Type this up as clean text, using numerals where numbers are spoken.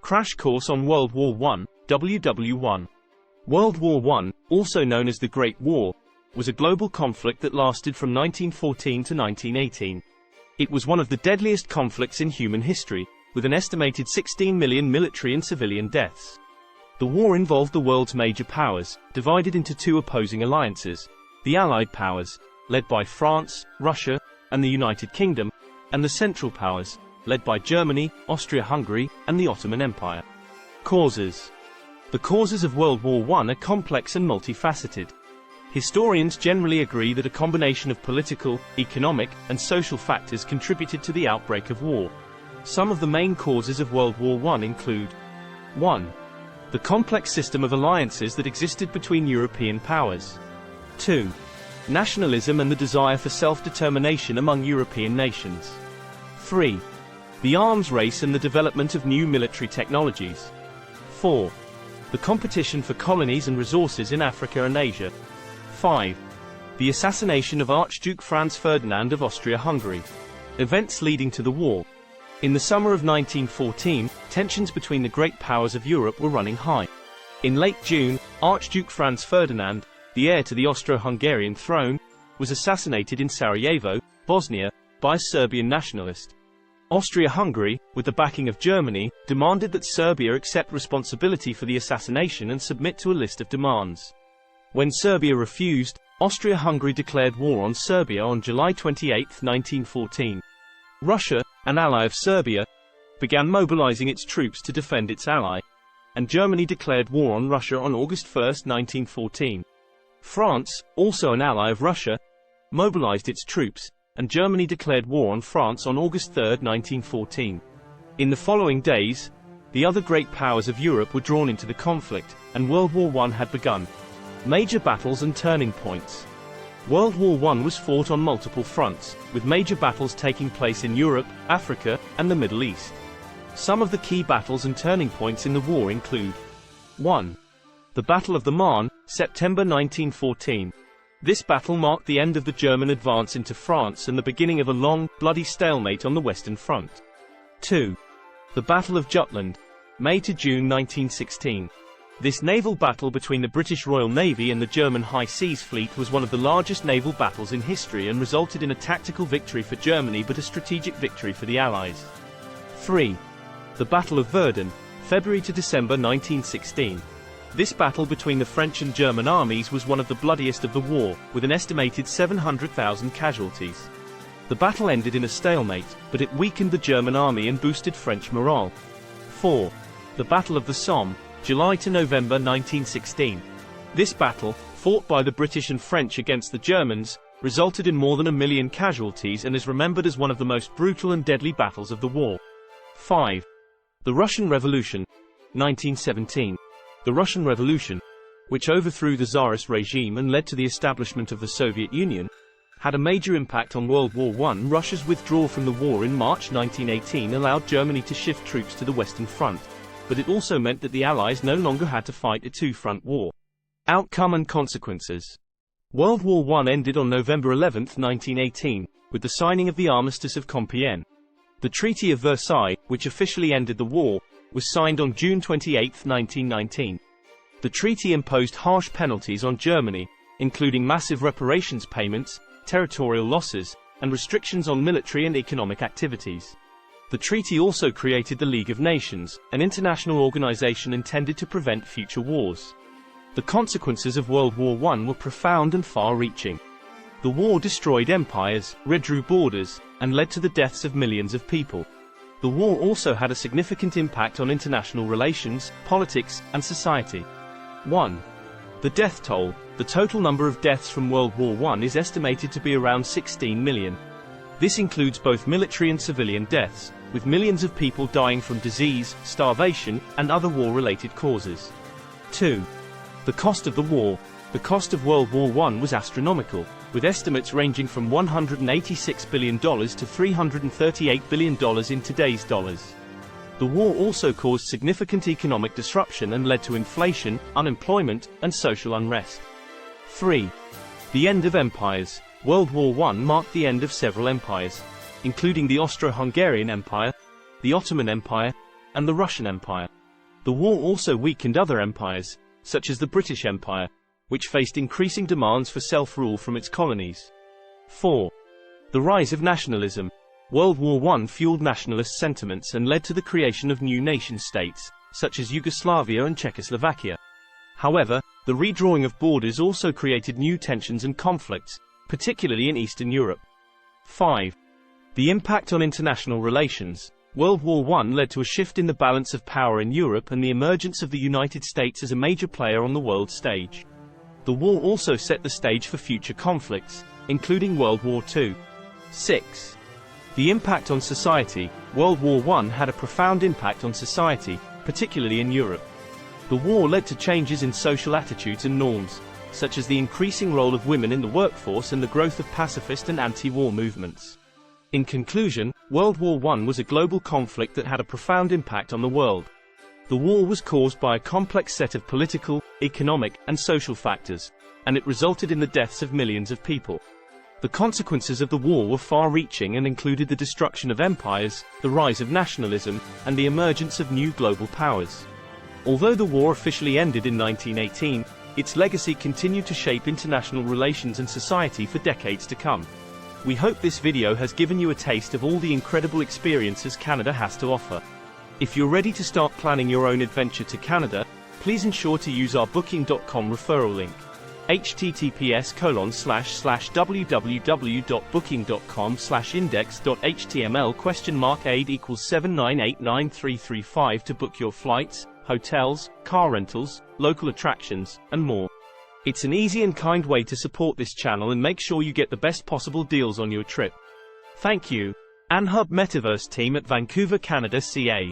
Crash Course on World War I, WW1. World War I, also known as the Great War, was a global conflict that lasted from 1914 to 1918. It was one of the deadliest conflicts in human history, with an estimated 16 million military and civilian deaths. The war involved the world's major powers, divided into two opposing alliances: the Allied powers, led by France, Russia, and the United Kingdom, and the Central powers, led by Germany, Austria-Hungary, and the Ottoman Empire. Causes. The causes of World War I are complex and multifaceted. Historians generally agree that a combination of political, economic, and social factors contributed to the outbreak of war. Some of the main causes of World War I include: 1. The complex system of alliances that existed between European powers. 2. Nationalism and the desire for self-determination among European nations. 3. The arms race and the development of new military technologies. 4. The competition for colonies and resources in Africa and Asia. 5. The assassination of Archduke Franz Ferdinand of Austria-Hungary. Events leading to the war. In the summer of 1914, tensions between the great powers of Europe were running high. In late June, Archduke Franz Ferdinand, the heir to the Austro-Hungarian throne, was assassinated in Sarajevo, Bosnia, by a Serbian nationalist. Austria-Hungary, with the backing of Germany, demanded that Serbia accept responsibility for the assassination and submit to a list of demands. When Serbia refused, Austria-Hungary declared war on Serbia on July 28, 1914. Russia, an ally of Serbia, began mobilizing its troops to defend its ally, and Germany declared war on Russia on August 1, 1914. France, also an ally of Russia, mobilized its troops, and Germany declared war on France on August 3, 1914. In the following days, the other great powers of Europe were drawn into the conflict, and World War I had begun. Major battles and turning points. World War I was fought on multiple fronts, with major battles taking place in Europe, Africa, and the Middle East. Some of the key battles and turning points in the war include: 1. The Battle of the Marne, September 1914. This battle marked the end of the German advance into France and the beginning of a long, bloody stalemate on the Western Front. 2. The Battle of Jutland, May to June 1916. This naval battle between the British Royal Navy and the German High Seas Fleet was one of the largest naval battles in history and resulted in a tactical victory for Germany but a strategic victory for the Allies. 3. The Battle of Verdun, February to December 1916. This battle between the French and German armies was one of the bloodiest of the war, with an estimated 700,000 casualties. The battle ended in a stalemate, but it weakened the German army and boosted French morale. 4. The Battle of the Somme, July to November 1916. This battle, fought by the British and French against the Germans, resulted in more than 1 million casualties and is remembered as one of the most brutal and deadly battles of the war. 5. The Russian Revolution, 1917. The Russian Revolution, which overthrew the Tsarist regime and led to the establishment of the Soviet Union, had a major impact on World War I. Russia's withdrawal from the war in March 1918 allowed Germany to shift troops to the Western Front, but it also meant that the Allies no longer had to fight a two-front war. Outcome and consequences. World War I ended on November 11, 1918, with the signing of the Armistice of Compiègne. The Treaty of Versailles, which officially ended the war, was signed on June 28, 1919. The treaty imposed harsh penalties on Germany, including massive reparations payments, territorial losses, and restrictions on military and economic activities. The treaty also created the League of Nations, an international organization intended to prevent future wars. The consequences of World War I were profound and far-reaching. The war destroyed empires, redrew borders, and led to the deaths of millions of people. The war also had a significant impact on international relations, politics, and society. 1. The death toll. The total number of deaths from World War I is estimated to be around 16 million. This includes both military and civilian deaths, with millions of people dying from disease, starvation, and other war-related causes. 2. The cost of the war. The cost of World War I was astronomical, with estimates ranging from $186 billion to $338 billion in today's dollars. The war also caused significant economic disruption and led to inflation, unemployment, and social unrest. 3. The end of empires. World War I marked the end of several empires, including the Austro-Hungarian Empire, the Ottoman Empire, and the Russian Empire. The war also weakened other empires, such as the British Empire, which faced increasing demands for self-rule from its colonies. 4. The rise of nationalism. World War I fueled nationalist sentiments and led to the creation of new nation-states, such as Yugoslavia and Czechoslovakia. However, the redrawing of borders also created new tensions and conflicts, particularly in Eastern Europe. 5. The impact on international relations. World War I led to a shift in the balance of power in Europe and the emergence of the United States as a major player on the world stage. The war also set the stage for future conflicts, including World War II. 6. The impact on society. World War I had a profound impact on society, particularly in Europe. The war led to changes in social attitudes and norms, such as the increasing role of women in the workforce and the growth of pacifist and anti-war movements. In conclusion, World War I was a global conflict that had a profound impact on the world. The war was caused by a complex set of political, economic, and social factors, and it resulted in the deaths of millions of people. The consequences of the war were far-reaching and included the destruction of empires, the rise of nationalism, and the emergence of new global powers. Although the war officially ended in 1918, its legacy continued to shape international relations and society for decades to come. We hope this video has given you a taste of all the incredible experiences Canada has to offer. If you're ready to start planning your own adventure to Canada, please ensure to use our booking.com referral link. https://www.booking.com/index.html?aid equals 7989335 to book your flights, hotels, car rentals, local attractions, and more. It's an easy and kind way to support this channel and make sure you get the best possible deals on your trip. Thank you. Anhub Metaverse team at Vancouver, Canada, CA.